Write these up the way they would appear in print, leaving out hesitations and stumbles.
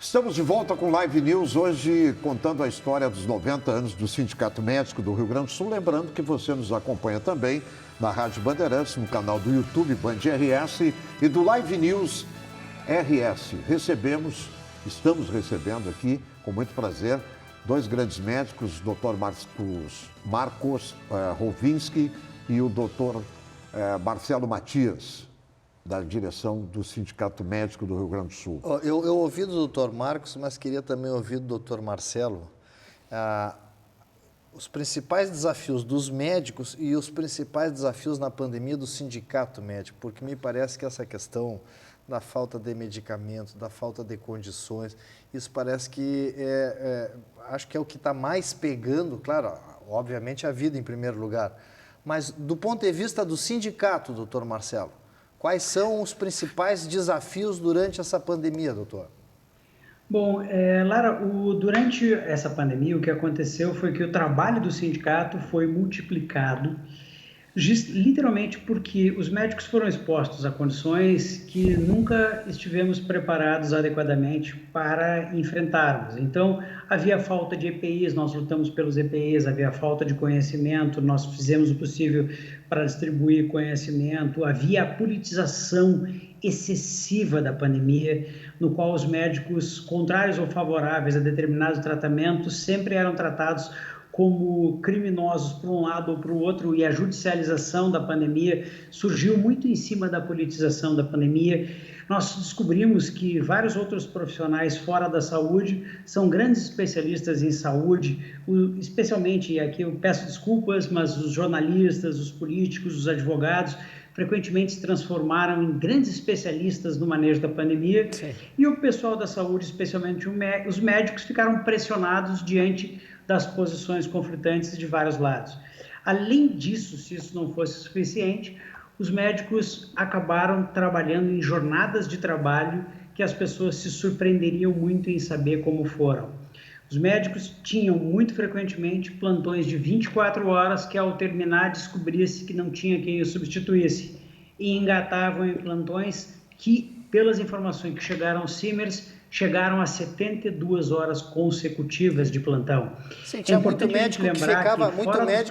Estamos de volta com Live News, hoje contando a história dos 90 anos do Sindicato Médico do Rio Grande do Sul. Lembrando que você nos acompanha também na Rádio Bandeirantes, no canal do YouTube Band RS e do Live News RS. Estamos recebendo aqui, com muito prazer, dois grandes médicos, o Dr. Marcos Rovinski e o Dr. Marcelo Matias, da direção do Sindicato Médico do Rio Grande do Sul. Eu ouvi do Dr. Marcos, mas queria também ouvir do Dr. Marcelo os principais desafios dos médicos e os principais desafios na pandemia do Sindicato Médico, porque me parece que essa questão da falta de medicamento, da falta de condições, isso parece que acho que é o que está mais pegando, claro, obviamente a vida em primeiro lugar, mas do ponto de vista do sindicato, doutor Marcelo, quais são os principais desafios durante essa pandemia, doutor? Bom, Lara, durante essa pandemia, o que aconteceu foi que o trabalho do sindicato foi multiplicado, literalmente porque os médicos foram expostos a condições que nunca estivemos preparados adequadamente para enfrentarmos. Então, havia falta de EPIs, nós lutamos pelos EPIs, havia falta de conhecimento, nós fizemos o possível para distribuir conhecimento, havia a politização excessiva da pandemia, no qual os médicos contrários ou favoráveis a determinados tratamentos sempre eram tratados como criminosos por um lado ou para o outro, e a judicialização da pandemia surgiu muito em cima da politização da pandemia. Nós descobrimos que vários outros profissionais fora da saúde são grandes especialistas em saúde, especialmente, e aqui eu peço desculpas, mas os jornalistas, os políticos, os advogados, frequentemente se transformaram em grandes especialistas no manejo da pandemia. Sim. E o pessoal da saúde, especialmente os médicos, ficaram pressionados diante das posições conflitantes de vários lados. Além disso, se isso não fosse suficiente, os médicos acabaram trabalhando em jornadas de trabalho que as pessoas se surpreenderiam muito em saber como foram. Os médicos tinham muito frequentemente plantões de 24 horas que, ao terminar, descobria-se que não tinha quem o substituísse, e engatavam em plantões que, pelas informações que chegaram ao Simers, chegaram a 72 horas consecutivas de plantão. Sim, tinha muito médico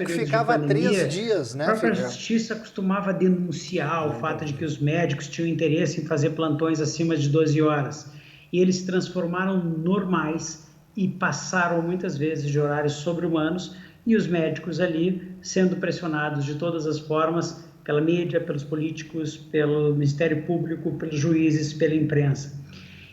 que ficava 3 dias, né? A própria justiça costumava denunciar o fato de que os médicos tinham interesse em fazer plantões acima de 12 horas. E eles se transformaram normais e passaram muitas vezes de horários sobre-humanos, e os médicos ali sendo pressionados de todas as formas, pela mídia, pelos políticos, pelo Ministério Público, pelos juízes, pela imprensa.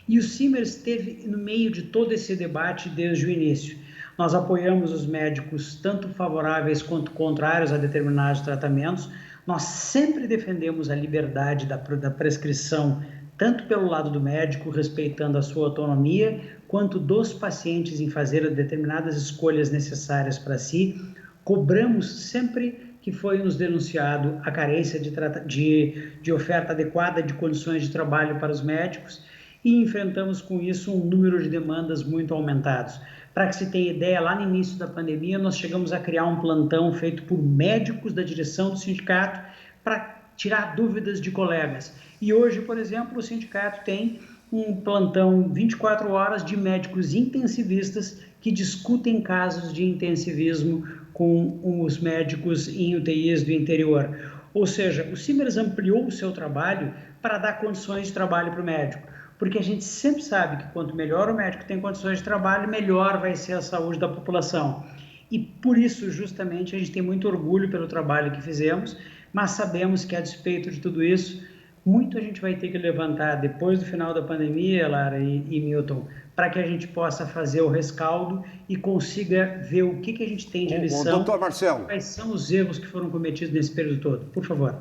E o Simers esteve no meio de todo esse debate desde o início. Nós apoiamos os médicos, tanto favoráveis quanto contrários a determinados tratamentos. Nós sempre defendemos a liberdade da prescrição, tanto pelo lado do médico, respeitando a sua autonomia, quanto dos pacientes em fazer determinadas escolhas necessárias para si. Cobramos sempre que foi nos denunciado a carência de oferta adequada de condições de trabalho para os médicos, e enfrentamos com isso um número de demandas muito aumentados. Para que se tenha ideia, lá no início da pandemia, nós chegamos a criar um plantão feito por médicos da direção do sindicato para tirar dúvidas de colegas. E hoje, por exemplo, o sindicato tem um plantão 24 horas de médicos intensivistas que discutem casos de intensivismo com os médicos em UTIs do interior. Ou seja, o Simers ampliou o seu trabalho para dar condições de trabalho para o médico, porque a gente sempre sabe que quanto melhor o médico tem condições de trabalho, melhor vai ser a saúde da população. E por isso, justamente, a gente tem muito orgulho pelo trabalho que fizemos, mas sabemos que, a despeito de tudo isso, muito a gente vai ter que levantar depois do final da pandemia, Lara e Milton, para que a gente possa fazer o rescaldo e consiga ver o que a gente tem de lição. Doutor Marcelo, quais são os erros que foram cometidos nesse período todo. Por favor.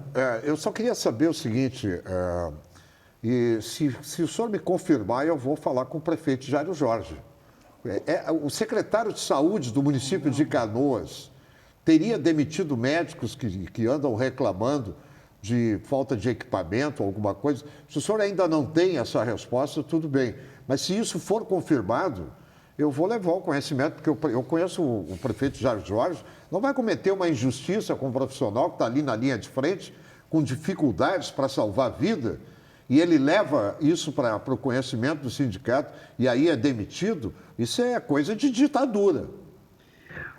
Eu só queria saber o seguinte, e se o senhor me confirmar, eu vou falar com o prefeito Jairo Jorge. O secretário de Saúde do município de Canoas teria demitido médicos que andam reclamando de falta de equipamento, alguma coisa? Se o senhor ainda não tem essa resposta, tudo bem. Mas se isso for confirmado, eu vou levar o conhecimento, porque eu conheço o prefeito Jairo Jorge, não vai cometer uma injustiça com um profissional que está ali na linha de frente, com dificuldades para salvar a vida, e ele leva isso para o conhecimento do sindicato e aí é demitido, isso é coisa de ditadura.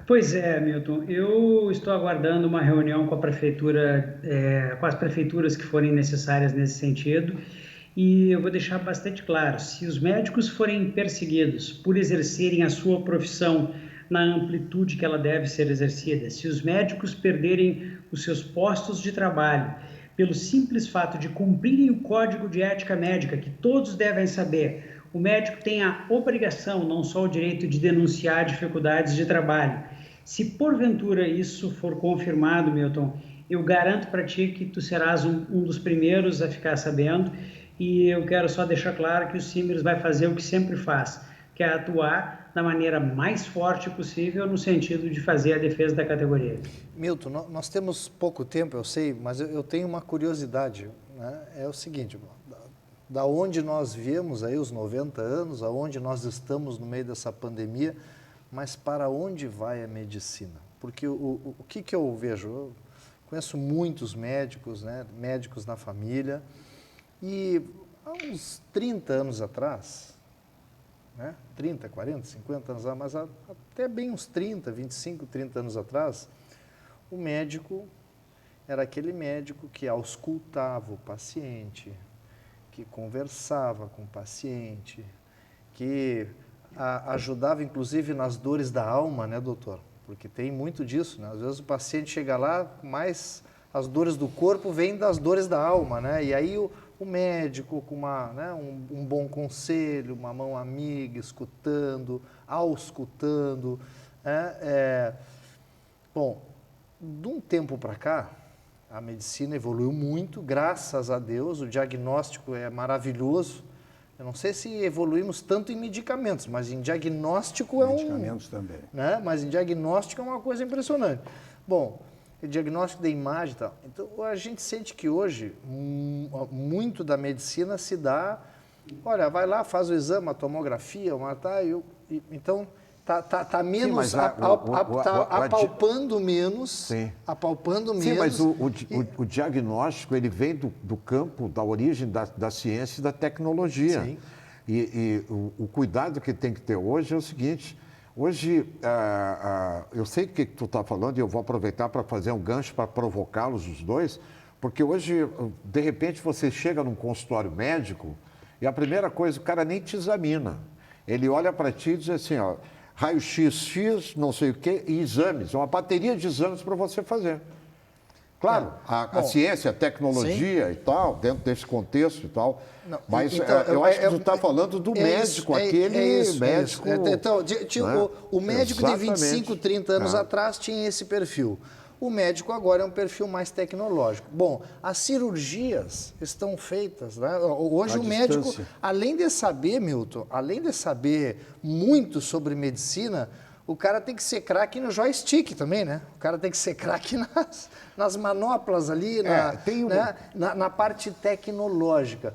Pois é, Milton. Eu estou aguardando uma reunião com a prefeitura, com as prefeituras que forem necessárias nesse sentido. E eu vou deixar bastante claro: se os médicos forem perseguidos por exercerem a sua profissão na amplitude que ela deve ser exercida, se os médicos perderem os seus postos de trabalho pelo simples fato de cumprirem o Código de Ética Médica, que todos devem saber, o médico tem a obrigação, não só o direito, de denunciar dificuldades de trabalho. Se porventura isso for confirmado, Milton, eu garanto para ti que tu serás um dos primeiros a ficar sabendo, e eu quero só deixar claro que o Simers vai fazer o que sempre faz, que é atuar da maneira mais forte possível no sentido de fazer a defesa da categoria. Milton, nós temos pouco tempo, eu sei, mas eu tenho uma curiosidade, né? É o seguinte, da onde nós viemos aí os 90 anos, aonde nós estamos no meio dessa pandemia, mas para onde vai a medicina? Porque o que eu vejo? Eu conheço muitos médicos, né? Médicos na família, e há uns 30 anos atrás, né? 30, 40, 50 anos atrás, mas até bem uns 30, 25, 30 anos atrás, o médico era aquele médico que auscultava o paciente, que conversava com o paciente, que ajudava inclusive nas dores da alma, né, doutor? Porque tem muito disso, né? Às vezes o paciente chega lá, mas as dores do corpo vêm das dores da alma, né? E aí o médico com um bom conselho, uma mão amiga, escutando, auscultando. Bom, de um tempo para cá, a medicina evoluiu muito, graças a Deus, o diagnóstico é maravilhoso. Eu não sei se evoluímos tanto em medicamentos, mas em diagnóstico medicamentos também. Né? Mas em diagnóstico é uma coisa impressionante. Bom, o diagnóstico da imagem e tal. Então, a gente sente que hoje, muito da medicina se dá... Olha, vai lá, faz o exame, a tomografia, então... Tá menos, sim, apalpando menos, sim. Apalpando menos. Sim, mas o diagnóstico, ele vem do campo, da origem da ciência e da tecnologia. Sim. E o cuidado que tem que ter hoje é o seguinte, hoje, eu sei o que tu está falando e eu vou aproveitar para fazer um gancho para provocá-los os dois, porque hoje, de repente, você chega num consultório médico e a primeira coisa, o cara nem te examina. Ele olha para ti e diz assim, ó, raio-x, não sei o quê, e exames. É uma bateria de exames para você fazer. Claro, a ciência, a tecnologia, sim, e tal, dentro desse contexto e tal. Não, mas então, eu acho que tu está falando do médico, aquele médico... Então, o médico exatamente, de 25, 30 anos atrás tinha esse perfil. O médico agora é um perfil mais tecnológico. Bom, as cirurgias estão feitas, né? Hoje o médico, além de saber, Milton, além de saber muito sobre medicina, o cara tem que ser craque no joystick também, né? O cara tem que ser craque nas manoplas ali, na parte tecnológica.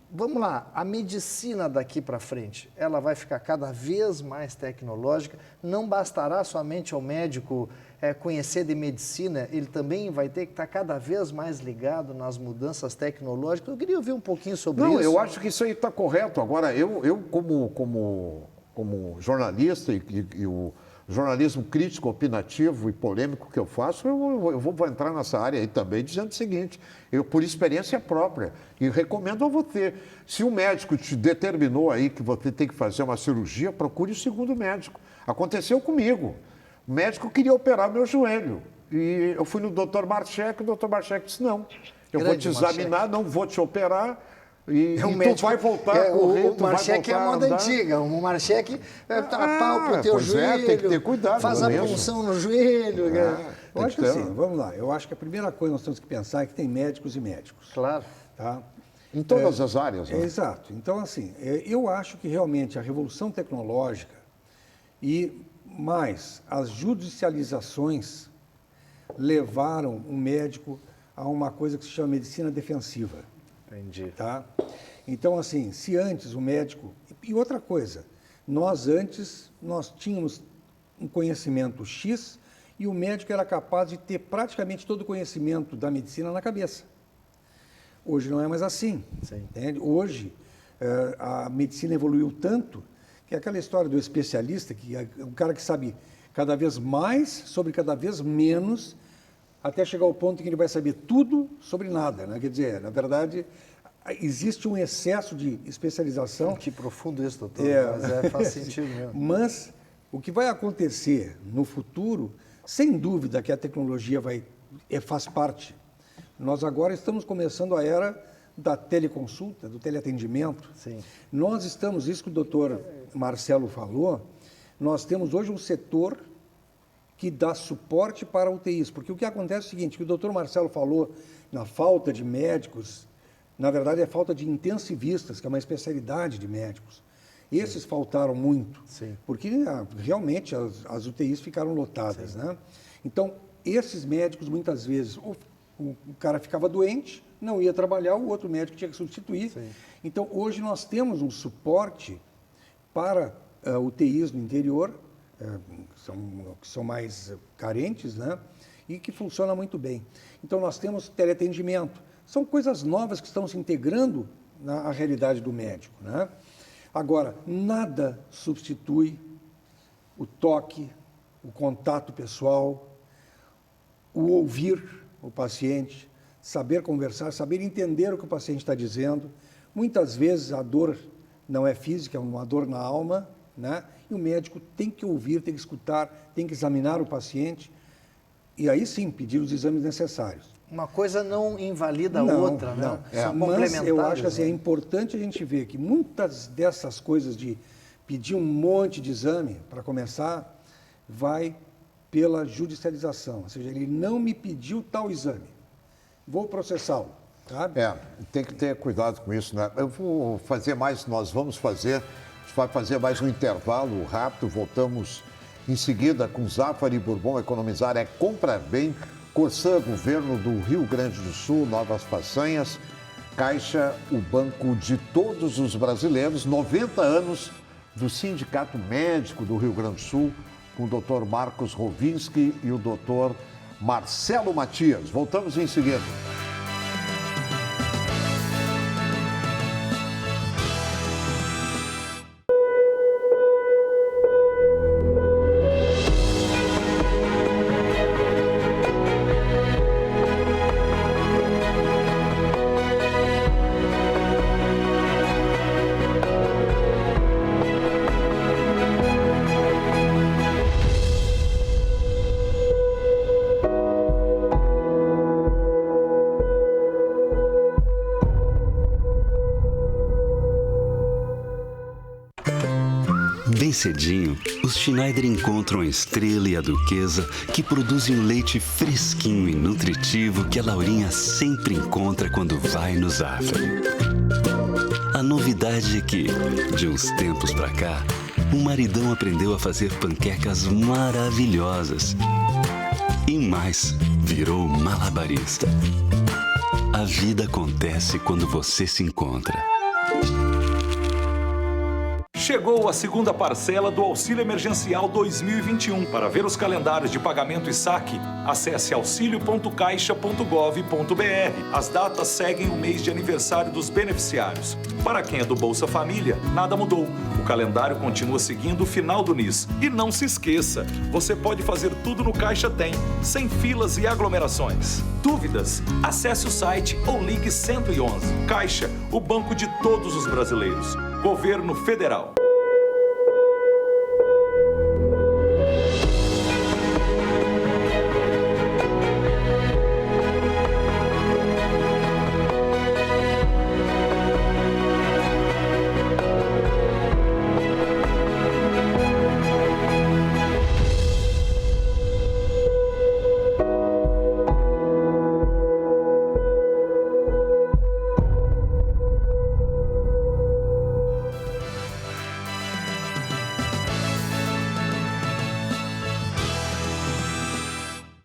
Vamos lá, a medicina daqui para frente, ela vai ficar cada vez mais tecnológica, não bastará somente ao médico conhecer de medicina, ele também vai ter que estar cada vez mais ligado nas mudanças tecnológicas. Eu queria ouvir um pouquinho sobre isso. Não, eu acho que isso aí está correto. Agora, eu como jornalista e o jornalismo crítico, opinativo e polêmico que eu faço, eu vou entrar nessa área aí também dizendo o seguinte, eu por experiência própria, e recomendo a você, se o médico te determinou aí que você tem que fazer uma cirurgia, procure o segundo médico. Aconteceu comigo. O médico queria operar meu joelho. E eu fui no Dr. Marchek, o Dr. Marchek disse, não, eu vou te examinar, não vou te operar, e tu vai voltar a correr, o Marchek é a moda antiga, o Marchek apalpa o teu joelho, tem que ter cuidado, faz a punção no joelho. Eu acho que assim, vamos lá, eu acho que a primeira coisa que nós temos que pensar é que tem médicos e médicos. Claro. Tá? Em todas as áreas. Né? Exato. Então, assim, eu acho que realmente a revolução tecnológica e mais as judicializações levaram o médico a uma coisa que se chama medicina defensiva. Entendi. Tá? Então, assim, se antes o médico... E outra coisa, nós tínhamos um conhecimento X e o médico era capaz de ter praticamente todo o conhecimento da medicina na cabeça. Hoje não é mais assim. Entende? Hoje, a medicina evoluiu tanto que é aquela história do especialista, que é o cara que sabe cada vez mais sobre cada vez menos, até chegar ao ponto em que ele vai saber tudo sobre nada, né? Quer dizer, na verdade, existe um excesso de especialização. Que profundo isso, doutor, mas faz sentido mesmo. Mas o que vai acontecer no futuro, sem dúvida que a tecnologia faz parte. Nós agora estamos começando a era da teleconsulta, do teleatendimento. Sim. Nós estamos, isso que o doutor Marcelo falou, nós temos hoje um setor que dá suporte para UTIs, porque o que acontece é o seguinte, que o doutor Marcelo falou na falta de médicos, na verdade é falta de intensivistas, que é uma especialidade de médicos. Esses faltaram muito, porque realmente as UTIs ficaram lotadas, né? Então, esses médicos, muitas vezes, o cara ficava doente, não ia trabalhar, o outro médico tinha que substituir. Então, hoje nós temos um suporte para UTIs no interior, que são mais carentes, né? E que funciona muito bem. Então, nós temos teleatendimento. São coisas novas que estão se integrando na realidade do médico, né? Agora, nada substitui o toque, o contato pessoal, o ouvir o paciente, saber conversar, saber entender o que o paciente está dizendo. Muitas vezes a dor não é física, é uma dor na alma, né? E o médico tem que ouvir, tem que escutar, tem que examinar o paciente e aí sim pedir os exames necessários. Uma coisa não invalida a outra, né? São Mas complementares. eu acho assim, é importante a gente ver que muitas dessas coisas de pedir um monte de exame para começar, vai pela judicialização. Ou seja, ele não me pediu tal exame, vou processá-lo. Sabe? Tem que ter cuidado com isso, né? Eu vou fazer mais, nós vamos fazer, a gente vai fazer mais um intervalo rápido, voltamos em seguida com Zafari Bourbon, economizar é comprar bem, Corsã, Governo do Rio Grande do Sul, novas façanhas, Caixa, o banco de todos os brasileiros, 90 anos do Sindicato Médico do Rio Grande do Sul, com o Dr. Marcos Rovinski e o Dr. Marcelo Matias. Voltamos em seguida. Bem cedinho, os Schneider encontram a Estrela e a Duquesa, que produzem um leite fresquinho e nutritivo que a Laurinha sempre encontra quando vai no Zafari. A novidade é que, de uns tempos pra cá, o maridão aprendeu a fazer panquecas maravilhosas. E mais, virou malabarista. A vida acontece quando você se encontra. Chegou a segunda parcela do Auxílio Emergencial 2021. Para ver os calendários de pagamento e saque, acesse auxilio.caixa.gov.br. As datas seguem o mês de aniversário dos beneficiários. Para quem é do Bolsa Família, nada mudou. O calendário continua seguindo o final do NIS. E não se esqueça, você pode fazer tudo no Caixa Tem, sem filas e aglomerações. Dúvidas? Acesse o site ou ligue 111. Caixa, o banco de todos os brasileiros. Governo Federal.